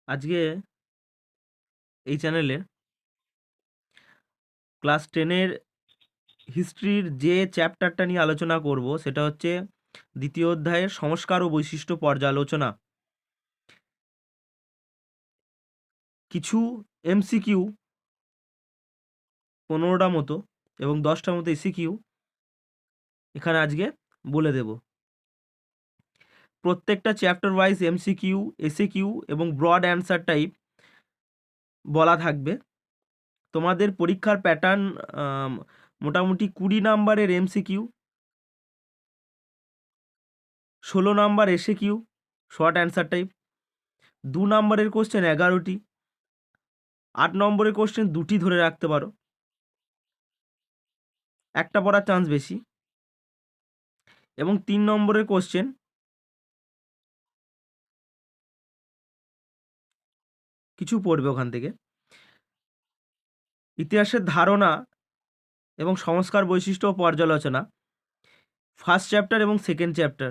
আজকে এই চ্যানেলে ক্লাস 10-এর হিস্ট্রির যে চ্যাপ্টারটা নিয়ে আলোচনা করব সেটা হচ্ছে দ্বিতীয় অধ্যায়ের সংস্কার ও বৈশিষ্ট্য পর্যালোচনা। কিছু এমসিকিউ 15টা মতো এবং 10টা মতো এসিকিউ এখানে আজকে বলে দেব। প্রত্যেকটা চ্যাপ্টার ওয়াইজ এমসিকিউ, এসিকিউ এবং ব্রড অ্যান্সার টাইপ বলা থাকবে। তোমাদের পরীক্ষার প্যাটার্ন মোটামুটি 20 নাম্বারের MCQ, 16 number SCQ short answer type, 2 নাম্বারের কোশ্চেন 11টি, 8 নম্বরের কোশ্চেন 2টি ধরে রাখতে পারো, একটা পড়ার চান্স বেশি, এবং 3 নম্বরের কোশ্চেন কিছু পড়বে ওখান থেকে। ইতিহাসের ধারণা এবং সংস্কার বৈশিষ্ট্য ও পর্যালোচনা ফার্স্ট চ্যাপ্টার এবং সেকেন্ড চ্যাপ্টার।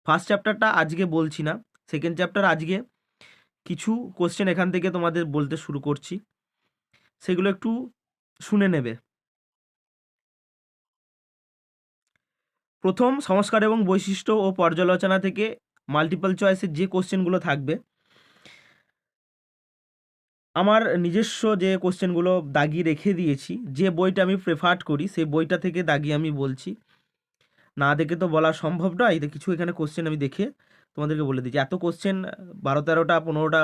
ফার্স্ট চ্যাপ্টারটা আজকে বলছি না, সেকেন্ড চ্যাপ্টার আজকে কিছু কোশ্চেন এখান থেকে তোমাদের বলতে শুরু করছি, সেগুলো একটু শুনে নেবে। প্রথম সংস্কার এবং বৈশিষ্ট্য ও পর্যালোচনা থেকে মাল্টিপল চয়েসের যে কোশ্চেনগুলো থাকবে, আমার নিজস্ব যে কোশ্চেনগুলো দাগিয়ে রেখে দিয়েছি, যে বইটা আমি প্রেফার্ড করি সেই বইটা থেকে দাগিয়ে আমি বলছি, না দেখে তো বলা সম্ভব নয়। কিছু এখানে কোশ্চেন আমি দেখে তোমাদেরকে বলে দিচ্ছি। এত কোশ্চেন 12-13টা 15টা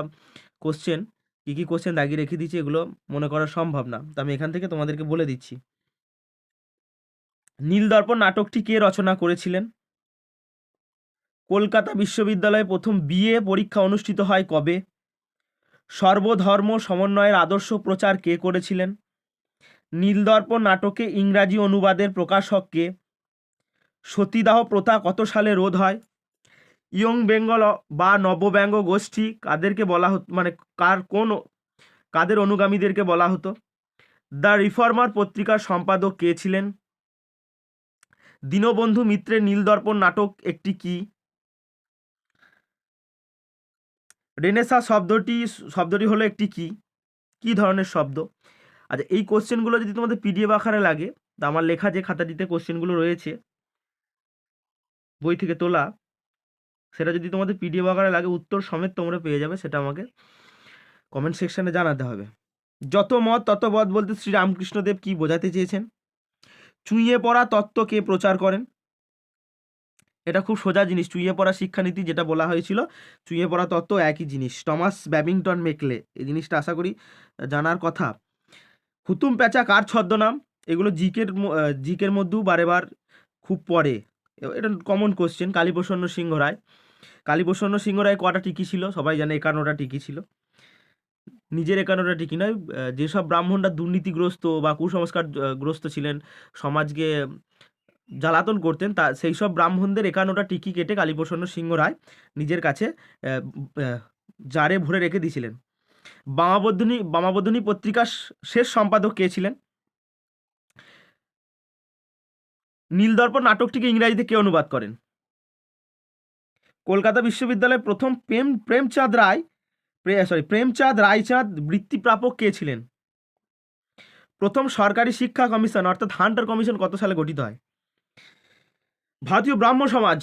কোশ্চেন, কী কী কোশ্চেন দাগিয়ে রেখে দিচ্ছি এগুলো মনে করা সম্ভব না, তো আমি এখান থেকে তোমাদেরকে বলে দিচ্ছি। নীলদর্পণ নাটকটি কে রচনা করেছিলেন? কলকাতা বিশ্ববিদ্যালয়ে প্রথম বিএ পরীক্ষা অনুষ্ঠিত হয় কবে? সর্বধর্ম সমন্বয়ের আদর্শ প্রচার কে করেছিলেন? নীলদর্পণ নাটকে ইংরাজি অনুবাদের প্রকাশক কে? সতীদাহ প্রথা কত সালে রোধ হয়? ইয়ং বেঙ্গল বা নবব্যঙ্গ গোষ্ঠী কাদেরকে বলা হতো, মানে কাদের অনুগামীদেরকে বলা হতো? দ্য রিফর্মার পত্রিকার সম্পাদক কে ছিলেন? দীনবন্ধু মিত্রের নীলদর্পণ নাটক একটি কি? রেনেসাঁ শব্দটি হলো একটি কি ধরনের শব্দ? আচ্ছা, এই কোশ্চেনগুলো যদি তোমাদের পিডিএফ আকারে লাগে, তা আমার লেখা যে খাতাটিতে কোশ্চেনগুলো রয়েছে বই থেকে তোলা, সেটা যদি তোমাদের পিডিএফ আকারে লাগে, উত্তর সমেত তোমরা পেয়ে যাবে, সেটা আমাকে কমেন্ট সেকশনে জানাতে হবে। যত মত তত বধ বলতে শ্রীরামকৃষ্ণদেব কি বোঝাতে চেয়েছেন? চুঁইয়ে পড়া তত্ত্ব কে প্রচার করেন? এটা খুব সোজা জিনিস, চুঁইয়ে পড়া শিক্ষানীতি যেটা বলা হয়েছিল, চুঁইয়ে পড়া তত্ত্ব একই জিনিস। টমাস ব্যাবিংটন মেকলে, এই জিনিসটা আশা করি জানার কথা। হুতুম প্যাঁচা কার ছদ্মনাম? এগুলো জিকের মধ্যেও বারেবার খুব পড়ে, এটা কমন কোশ্চেন। কালীপ্রসন্ন সিংহ রায়। কালীপ্রসন্ন সিংহ রায় কটা টিকি ছিল? সবাই জানে 51টা টিকি ছিল। নিজের 51টা টিকি নয়, যেসব ব্রাহ্মণরা দুর্নীতিগ্রস্ত বা কুসংস্কার গ্রস্ত ছিলেন, সমাজকে জ্বালাতন করতেন, তা সেই সব ব্রাহ্মণদের 51টা টিকি কেটে কালীপ্রসন্ন সিংহ রায় নিজের কাছে জারে ভরে রেখে দিয়েছিলেন। বামাবধূনী পত্রিকার শেষ সম্পাদক কে ছিলেন? নীলদর্পণ নাটকটিকে ইংরাজিতে কে অনুবাদ করেন? কলকাতা বিশ্ববিদ্যালয়ের প্রথম প্রেমচাঁদ রায়চাঁদ বৃত্তি প্রাপক কে ছিলেন? প্রথম সরকারি শিক্ষা কমিশন অর্থাৎ হান্টার কমিশন কত সালে গঠিত হয়? ভারতীয় ব্রাহ্ম সমাজ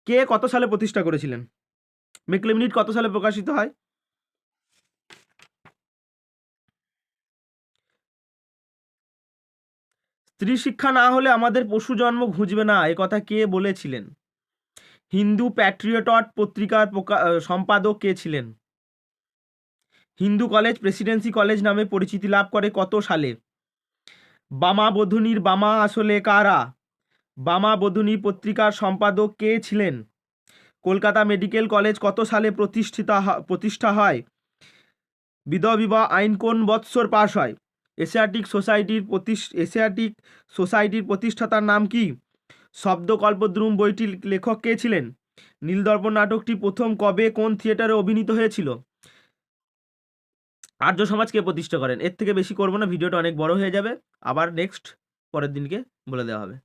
কে কত সালে প্রতিষ্ঠা করেছিলেন? মেকলে মিনিট কত সালে প্রকাশিত হয়? স্ত্রী শিক্ষা না হলে আমাদের পশু জন্ম ঘুচবে না, এ কথা কে বলেছিলেন? হিন্দু প্যাট্রিয়ট পত্রিকার সম্পাদক কে ছিলেন? হিন্দু কলেজ প্রেসিডেন্সি কলেজ নামে পরিচিতি লাভ করে কত সালে? বামা বধূনির বামা আসলে কারা? বামা বধূনী পত্রিকার সম্পাদক কে ছিলেন? কলকাতা মেডিকেল কলেজ কত সালে প্রতিষ্ঠা হয়? বিধবা আইন কোন বৎসর পাশ হয়? এশিয়াটিক সোসাইটির প্রতিষ্ঠাতার নাম কি? শব্দকল্পদ্রুম বইটির লেখক কে ছিলেন? নীলদর্পণ নাটকটি প্রথম কবে কোন থিয়েটারে অভিনীত হয়েছিল? আর্য সমাজ কে প্রতিষ্ঠা করেন? এর থেকে বেশি করবো না, ভিডিওটা অনেক বড় হয়ে যাবে, আবার নেক্সট পরের দিনকে বলে দেওয়া হবে।